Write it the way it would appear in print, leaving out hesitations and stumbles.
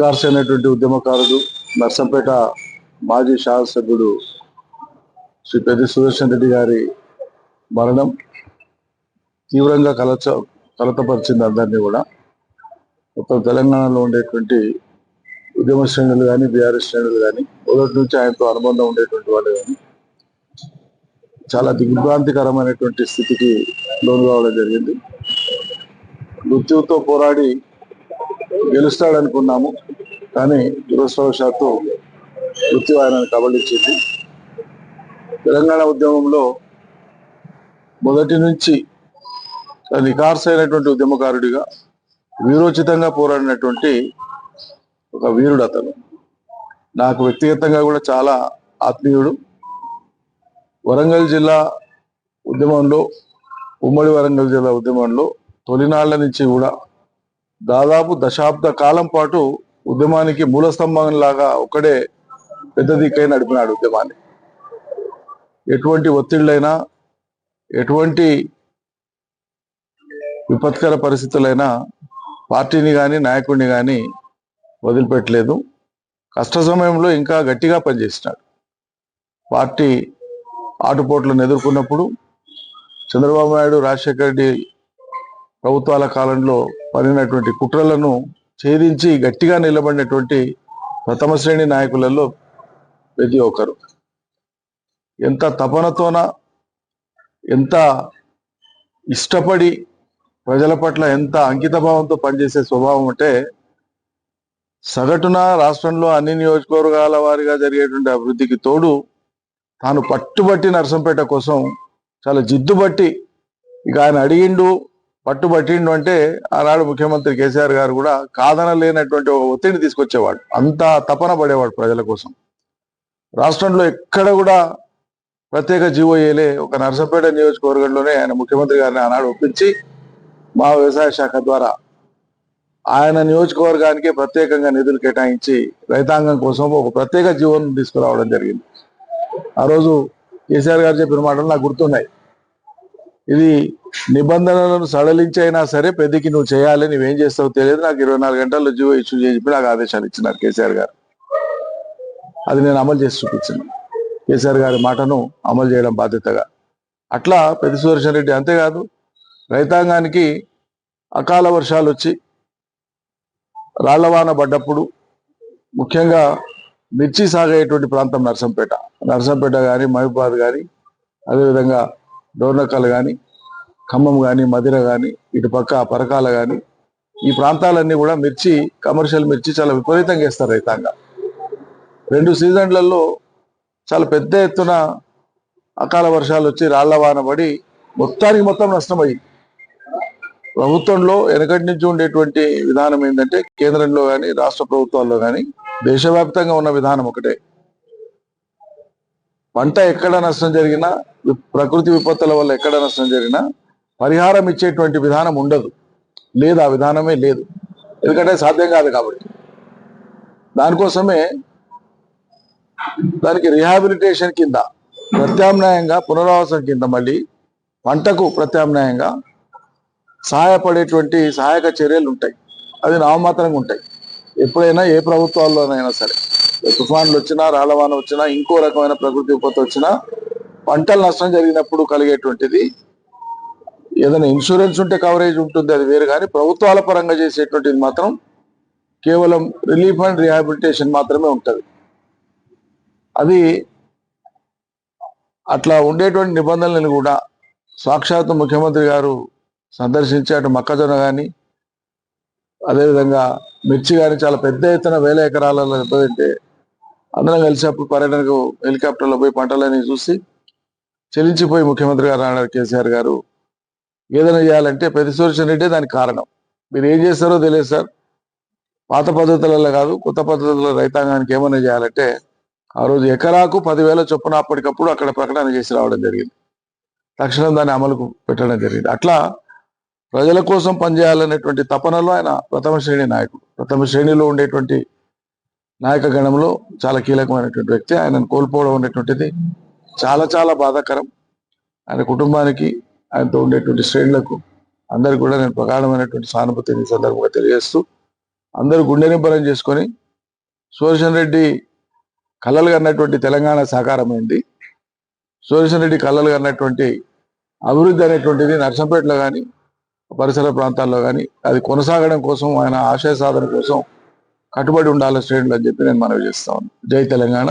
కార్సైనటువంటి ఉద్యమకారుడు నర్సంపేట మాజీ శాసనసభ్యుడు శ్రీ పెద్ది సుదర్శన్ రెడ్డి గారి మరణం తీవ్రంగా కలతపరిచింది అందరినీ కూడా. మొత్తం తెలంగాణలో ఉండేటువంటి ఉద్యమ శ్రేణులు కానీ బీఆర్ఎస్ శ్రేణులు కానీ మొదటి నుంచి ఆయనతో అనుబంధం ఉండేటువంటి వాళ్ళు కానీ చాలా దిగ్భ్రాంతికరమైనటువంటి స్థితికి లోను కావడం జరిగింది. మృత్యువుతో పోరాడి గెలుస్తాడనుకున్నాము, కానీ దురదృష్టవశాత్తు మృత్యు ఆయనను కబళించింది. తెలంగాణ ఉద్యమంలో మొదటి నుంచి నిఖార్సైనటువంటి ఉద్యమకారుడిగా వీరోచితంగా పోరాడినటువంటి ఒక వీరుడు అతను. నాకు వ్యక్తిగతంగా కూడా చాలా ఆత్మీయుడు. వరంగల్ జిల్లా ఉద్యమంలో, ఉమ్మడి వరంగల్ జిల్లా ఉద్యమంలో తొలినాళ్ల నుంచి కూడా దాదాపు దశాబ్ద కాలం పాటు ఉద్యమానికి మూలస్తంభం లాగా ఒకడే పెద్ద దిక్కై నడిపినాడు ఉద్యమాన్ని. ఎటువంటి ఒత్తిళ్ళైనా, ఎటువంటి విపత్కర పరిస్థితులైనా పార్టీని కానీ నాయకుడిని కానీ వదిలిపెట్టలేదు. కష్ట సమయంలో ఇంకా గట్టిగా పనిచేసినాడు. పార్టీ ఆటుపోట్లను ఎదుర్కొన్నప్పుడు చంద్రబాబు నాయుడు, రాజశేఖర రెడ్డి ప్రభుత్వాల కాలంలో పడినటువంటి కుట్రలను ఛేదించి గట్టిగా నిలబడినటువంటి ప్రథమ శ్రేణి నాయకులలో ప్రతి ఒక్కరు. ఎంత తపనతోన, ఎంత ఇష్టపడి ప్రజల పట్ల ఎంత అంకితభావంతో పనిచేసే స్వభావం అంటే, సగటున రాష్ట్రంలో అన్ని నియోజకవర్గాల వారిగా జరిగేటువంటి అభివృద్ధికి తోడు తాను పట్టుబట్టి నర్సంపేట కోసం చాలా జిద్దుబట్టి, ఇక ఆయన అడిగిండు పట్టుబట్టిండు అంటే ఆనాడు ముఖ్యమంత్రి కేసీఆర్ గారు కూడా కాదనలేనటువంటి ఒక ఒత్తిడి తీసుకొచ్చేవాడు. అంత తపన పడేవాడు ప్రజల కోసం. రాష్ట్రంలో ఎక్కడ కూడా ప్రత్యేక జీవో వేయలే. ఒక నర్సంపేట నియోజకవర్గంలోనే ఆయన ముఖ్యమంత్రి గారిని ఆనాడు ఒప్పించి మా వ్యవసాయ శాఖ ద్వారా ఆయన నియోజకవర్గానికి ప్రత్యేకంగా నిధులు కేటాయించి రైతాంగం కోసం ఒక ప్రత్యేక జీవోను తీసుకురావడం జరిగింది. ఆ రోజు కేసీఆర్ గారు చెప్పిన మాటలు నాకు గుర్తున్నాయి. ఇది నిబంధనలను సడలించి అయినా సరే పెద్దకి నువ్వు చేయాలి, నువ్వేం చేస్తావో తెలియదు, నాకు 24 గంటల్లో జీవో ఇష్యూ చేసి చెప్పి నాకు ఆదేశాలు ఇచ్చినారు కేసీఆర్ గారు. అది నేను అమలు చేసి చూపించాను. కేసీఆర్ గారి మాటను అమలు చేయడం బాధ్యతగా. అట్లా పెద్ది సుదర్శన్ రెడ్డి అంతేకాదు, రైతాంగానికి అకాల వర్షాలు వచ్చి రాళ్లవాన పడ్డప్పుడు, ముఖ్యంగా మిర్చి సాగేటువంటి ప్రాంతం నర్సంపేట కానీ, మహబూబాద్ కానీ, అదేవిధంగా డోర్నకల్ కానీ, ఖమ్మం కానీ, మదిర కానీ, ఇటు పక్క పరకాల కానీ, ఈ ప్రాంతాలన్నీ కూడా మిర్చి, కమర్షియల్ మిర్చి చాలా విపరీతంగా వేస్తారు రైతాంగం. 2 సీజన్లలో చాలా పెద్ద ఎత్తున అకాల వర్షాలు వచ్చి రాళ్లవాన పడి మొత్తం నష్టమయ్యింది. ప్రభుత్వంలో వెనకటి నుంచి ఉండేటువంటి విధానం ఏంటంటే, కేంద్రంలో కానీ రాష్ట్ర ప్రభుత్వాల్లో కానీ దేశవ్యాప్తంగా ఉన్న విధానం ఒకటే. పంట ఎక్కడ నష్టం జరిగినా, ప్రకృతి విపత్తుల వల్ల ఎక్కడ నష్టం జరిగినా పరిహారం ఇచ్చేటువంటి విధానం ఉండదు, లేదు, ఆ విధానమే లేదు. ఎందుకంటే సాధ్యం కాదు కాబట్టి. దానికోసమే దానికి రిహాబిలిటేషన్ కింద, ప్రత్యామ్నాయంగా పునరావాసం కింద, మళ్ళీ పంటకు ప్రత్యామ్నాయంగా సహాయపడేటువంటి సహాయక చర్యలు ఉంటాయి. అది నామమాత్రంగా ఉంటాయి. ఎప్పుడైనా ఏ ప్రభుత్వాల్లోనైనా సరే, తుఫాన్లు వచ్చినా, రాళ్లవాన వచ్చినా, ఇంకో రకమైన ప్రకృతి విపత్తు వచ్చినా, పంటలు నష్టం జరిగినప్పుడు కలిగేటువంటిది ఏదైనా ఇన్సూరెన్స్ ఉంటే కవరేజ్ ఉంటుంది, అది వేరు. కానీ ప్రభుత్వాల పరంగా చేసేటువంటిది మాత్రం కేవలం రిలీఫ్ అండ్ రిహాబిలిటేషన్ మాత్రమే ఉంటుంది. అది అట్లా ఉండేటువంటి నిబంధనలను కూడా సాక్షాత్తు ముఖ్యమంత్రి గారు సందర్శించి అటు మొక్కజొన్న కానీ, అదేవిధంగా మిర్చి కానీ చాలా పెద్ద ఎత్తున 1000 ఎకరాలలో దెబ్బతింటే అందరం కలిసి అప్పుడు పర్యటనకు హెలికాప్టర్లో పోయి పంటలని చూసి చెల్లించిపోయి ముఖ్యమంత్రి గారు అన్నారు, కేసీఆర్ గారు ఏదైనా చేయాలంటే పెద్ది సుదర్శన్ రెడ్డి దానికి కారణం. మీరు ఏం చేస్తారో తెలియదు సార్, పాత పద్ధతులలో కాదు కొత్త పద్ధతుల్లో రైతాంగానికి ఏమైనా చేయాలంటే ఆ రోజు ఎకరాకు 10,000 చొప్పున అప్పటికప్పుడు అక్కడ ప్రకటన చేసి రావడం జరిగింది. తక్షణం దాన్ని అమలుకు పెట్టడం జరిగింది. అట్లా ప్రజల కోసం పనిచేయాలనేటువంటి తపనలో ఆయన ప్రథమ శ్రేణి నాయకుడు. ప్రథమ శ్రేణిలో ఉండేటువంటి నాయక గణంలో చాలా కీలకమైనటువంటి వ్యక్తి. ఆయనను కోల్పోవడం అనేటువంటిది చాలా చాలా బాధాకరం. ఆయన కుటుంబానికి, ఆయనతో ఉండేటువంటి శ్రేణులకు అందరికీ కూడా నేను ప్రగాఢమైనటువంటి సానుభూతిని సందర్భంగా తెలియజేస్తూ అందరూ గుండె నింపనం చేసుకొని సుదర్శన్ రెడ్డి కలలు కన్నటువంటి తెలంగాణ సాకారమైంది. సుదర్శన్ రెడ్డి కలలు కన్నటువంటి అభివృద్ధి అనేటువంటిది నర్సంపేటలో కానీ పరిసర ప్రాంతాల్లో కానీ అది కొనసాగడం కోసం, ఆయన ఆశయ సాధన కోసం కట్టుబడి ఉండాలి శ్రేణులు అని చెప్పి నేను మనవి చేస్తా ఉన్నాను. జై తెలంగాణ.